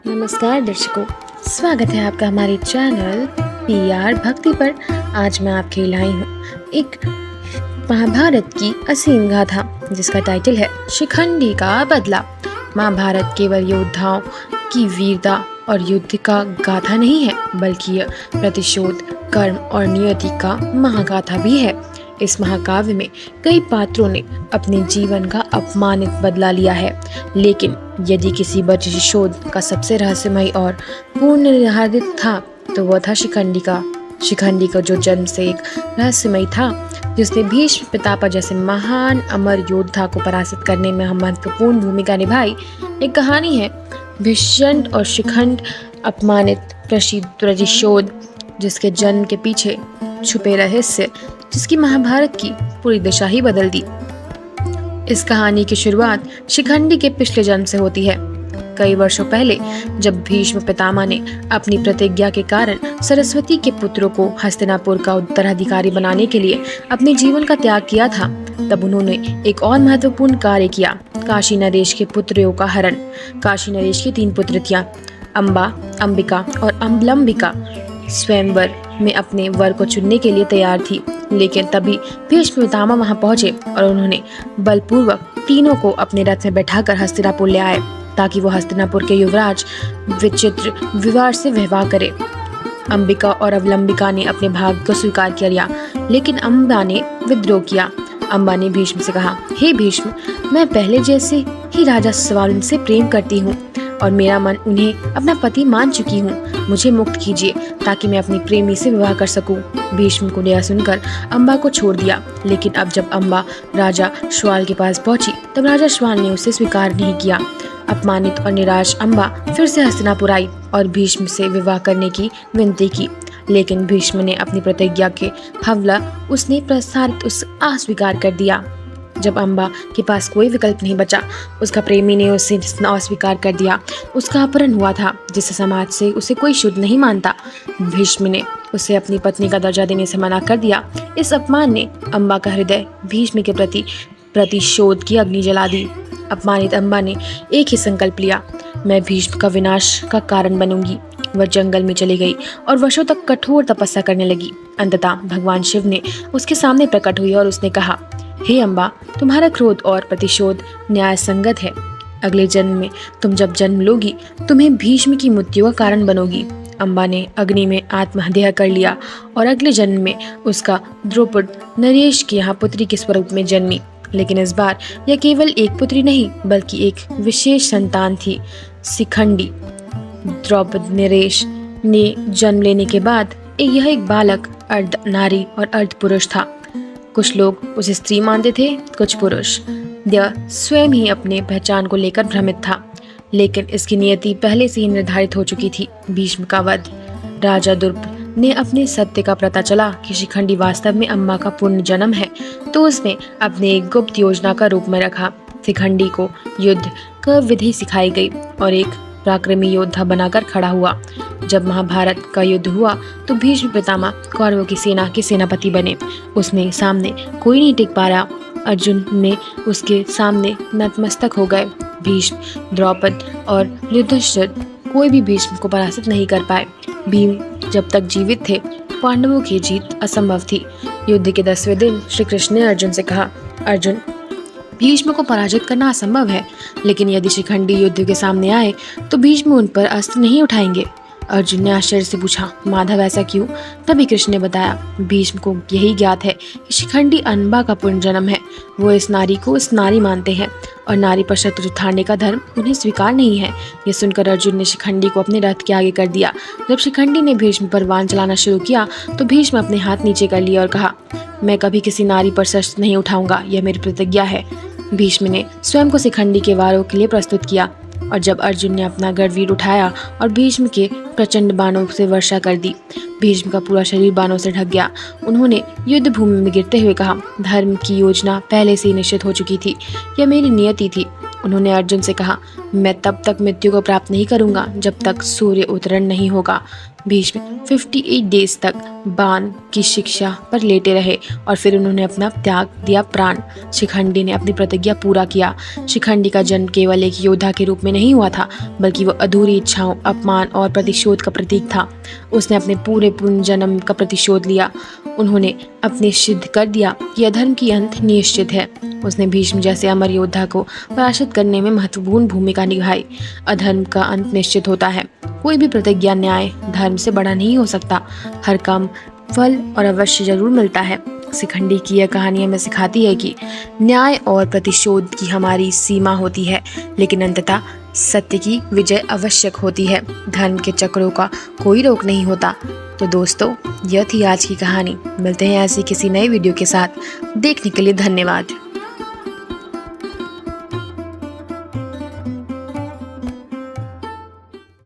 नमस्कार दर्शकों, स्वागत है आपका हमारे चैनल पीआर भक्ति पर। आज मैं आपके लिए लाई हूँ एक महाभारत की असीम गाथा जिसका टाइटल है शिखंडी का बदला। महाभारत केवल योद्धाओं की वीरता और युद्ध का गाथा नहीं है, बल्कि यह प्रतिशोध, कर्म और नियति का महागाथा भी है। इस महाकाव्य में कई पात्रों ने अपने जीवन का अपमानित बदला लिया है, लेकिन यदि किसी प्रतिशोध का सबसे रहस्यमय और पूर्ण निर्धारित था तो वह था शिखंडी का। शिखंडी का जो जन्म से एक रहस्यमय था, जिसने भीष्म पितामह जैसे महान अमर योद्धा को पराजित करने में महत्वपूर्ण भूमिका निभाई। एक कहानी है भीष्म और शिखंड अपमानित प्रतिशोध, जिसके जन्म के पीछे छुपे रहस्य जिसकी महाभारत की पूरी दिशा ही बदल दी। इस कहानी की शुरुआत शिखंडी के पिछले जन्म से होती है। कई वर्षों पहले जब भीष्म पितामह ने अपनी प्रतिज्ञा के कारण सरस्वती के पुत्रों को हस्तिनापुर का उत्तराधिकारी बनाने के लिए अपने जीवन का त्याग किया था, तब उन्होंने एक और महत्वपूर्ण कार्य किया, काशी नरेश के पुत्रों का हरण। काशी नरेश की 3 पुत्र थीं, अम्बा, अंबिका और अम्बलंबिका। स्वयंवर में अपने वर को चुनने के लिए तैयार थी, लेकिन तभी भीष्म पितामह वहां पहुंचे और उन्होंने बलपूर्वक तीनों को अपने रथ में बैठाकर हस्तिनापुर ले आए, ताकि वो हस्तिनापुर के युवराज विचित्र विवार से विवाह करे। अंबिका और अवलंबिका ने अपने भाग्य को स्वीकार कर लिया, लेकिन अम्बा ने विद्रोह किया। अम्बा ने भीष्म से कहा, हे भीष्म, मैं पहले जैसे ही राजा सवाल से प्रेम करती हूँ और मेरा मन उन्हें अपना पति मान चुकी हूँ। मुझे मुक्त कीजिए ताकि मैं अपनी प्रेमी से विवाह कर सकूं। भीष्म को यह सुनकर अम्बा को छोड़ दिया, लेकिन अब जब अम्बा राजा श्वाल के पास पहुंची तब राजा श्वाल ने उसे स्वीकार नहीं किया। अपमानित और निराश अम्बा फिर से हस्तिनापुर आई और भीष्म से विवाह करने की विनती की, लेकिन भीष्म ने अपनी प्रतिज्ञा के हवला उसने प्रसारित अस्वीकार कर दिया। जब अम्बा के पास कोई विकल्प नहीं बचा, उसका प्रेमी ने उसे अस्वीकार कर दिया। उसका अपहरण हुआ था, जिससे समाज से उसे कोई शुद्ध नहीं मानता। भीष्म ने उसे अपनी पत्नी का दर्जा देने से मना कर दिया। इस अपमान ने अम्बा का हृदय भीष्म के प्रति प्रतिशोध की अग्नि जला दी। अपमानित अम्बा ने एक ही संकल्प लिया, मैं भीष्म का विनाश का कारण बनूंगी। वह जंगल में चली गई और वर्षों तक कठोर तपस्या करने लगी। अंततः भगवान शिव ने उसके सामने प्रकट हुई और उसने कहा, हे अम्बा, तुम्हारा क्रोध और प्रतिशोध न्याय संगत है। अगले जन्म में तुम जब जन्म लोगी, तुम्हें भीष्म की मृत्यु का कारण बनोगी। अम्बा ने अग्नि में आत्महत्या कर लिया और अगले जन्म में उसका द्रौपद नरेश के यहाँ पुत्री के स्वरूप में जन्मी। लेकिन इस बार यह केवल एक पुत्री नहीं, बल्कि एक विशेष संतान थी, शिखंडी। द्रौपद नरेश ने जन्म लेने के बाद यह एक बालक अर्ध नारी और अर्ध पुरुष था। कुछ लोग उसे स्त्री मानते थे, कुछ पुरुष। यह स्वयं ही अपने पहचान को लेकर भ्रमित था, लेकिन इसकी नियति पहले से ही निर्धारित हो चुकी थी, भीष्म का वध। राजा दुर्प ने अपने सत्य का पता चला कि शिखंडी वास्तव में अम्बा का पूर्ण जन्म है, तो उसने अपने एक गुप्त योजना का रूप में रखा। शिखंडी को युद्ध का विधि सिखाई गई और एक पराक्रमी योद्धा बनाकर खड़ा हुआ। जब महाभारत का युद्ध हुआ तो भीष्म पितामह कौरवों की सेना के सेनापति बने। उसने सामने कोई नहीं टिक पा रहा। अर्जुन ने उसके सामने नतमस्तक हो गए। भीष्म, द्रौपद और युधिष्ठिर कोई भी भीष्म को पराजित नहीं कर पाए। भीम जब तक जीवित थे, पांडवों की जीत असंभव थी। युद्ध के 10वें दिन श्री कृष्ण ने अर्जुन से कहा, अर्जुन, भीष्म को पराजित करना असंभव है, लेकिन यदि शिखंडी युद्ध के सामने आए तो भीष्म उन पर अस्त्र नहीं उठाएंगे। अर्जुन ने आश्चर्य से पूछा, माधव ऐसा क्यों? तभी कृष्ण ने बताया, भीष्म को यही ज्ञात है कि शिखंडी अम्बा का पूर्ण जन्म है। वो इस नारी को इस नारी मानते हैं और नारी पर शत्रु ठाने का धर्म उन्हें स्वीकार नहीं है। ये सुनकर अर्जुन ने शिखंडी को अपने रथ के आगे कर दिया। जब शिखंडी ने भीष्म पर बाण चलाना शुरू किया तो भीष्म अपने हाथ नीचे कर लिए और कहा, मैं कभी किसी नारी पर शस्त्र नहीं उठाऊंगा, यह मेरी प्रतिज्ञा है। भीष्म ने स्वयं को शिखंडी के वारों के लिए प्रस्तुत किया और जब अर्जुन ने अपना गढ़वीर उठाया और भीष्म के प्रचंड बाणों से वर्षा कर दी, भीष्म का पूरा शरीर बाणों से ढक गया। उन्होंने युद्ध भूमि में गिरते हुए कहा, धर्म की योजना पहले से ही निश्चित हो चुकी थी, यह मेरी नियति थी। उन्होंने अर्जुन से कहा, मैं तब तक मृत्यु को प्राप्त नहीं करूंगा जब तक सूर्य उत्तरण नहीं होगा। भीष्म 58 डेज तक बाण की शिक्षा पर लेटे रहे और फिर उन्होंने अपना त्याग दिया प्राण। शिखंडी ने अपनी प्रतिज्ञा पूरा किया। शिखंडी का जन्म केवल एक योद्धा के रूप में नहीं हुआ था, बल्कि वो अधूरी इच्छाओं, अपमान और प्रतिशोध का प्रतीक था। उसने अपने पूरे पूर्ण जन्म का प्रतिशोध लिया। उन्होंने अपने सिद्ध कर दिया कि अधर्म की अंत निश्चित है। उसने भीष्म जैसे अमर योद्धा को पराजित करने में महत्वपूर्ण भूमिका निभाई। अधर्म का अंत निश्चित होता है। कोई भी प्रतिज्ञा न्याय धर्म से बड़ा नहीं हो सकता। हर काम फल और अवश्य जरूर मिलता है। शिखंडी की यह कहानी हमें सिखाती है कि न्याय और प्रतिशोध की हमारी सीमा होती है, लेकिन अंततः सत्य की विजय आवश्यक होती है। धर्म के चक्रों का कोई रोक नहीं होता। तो दोस्तों, यह थी आज की कहानी। मिलते हैं ऐसी किसी नए वीडियो के साथ। देखने के लिए धन्यवाद।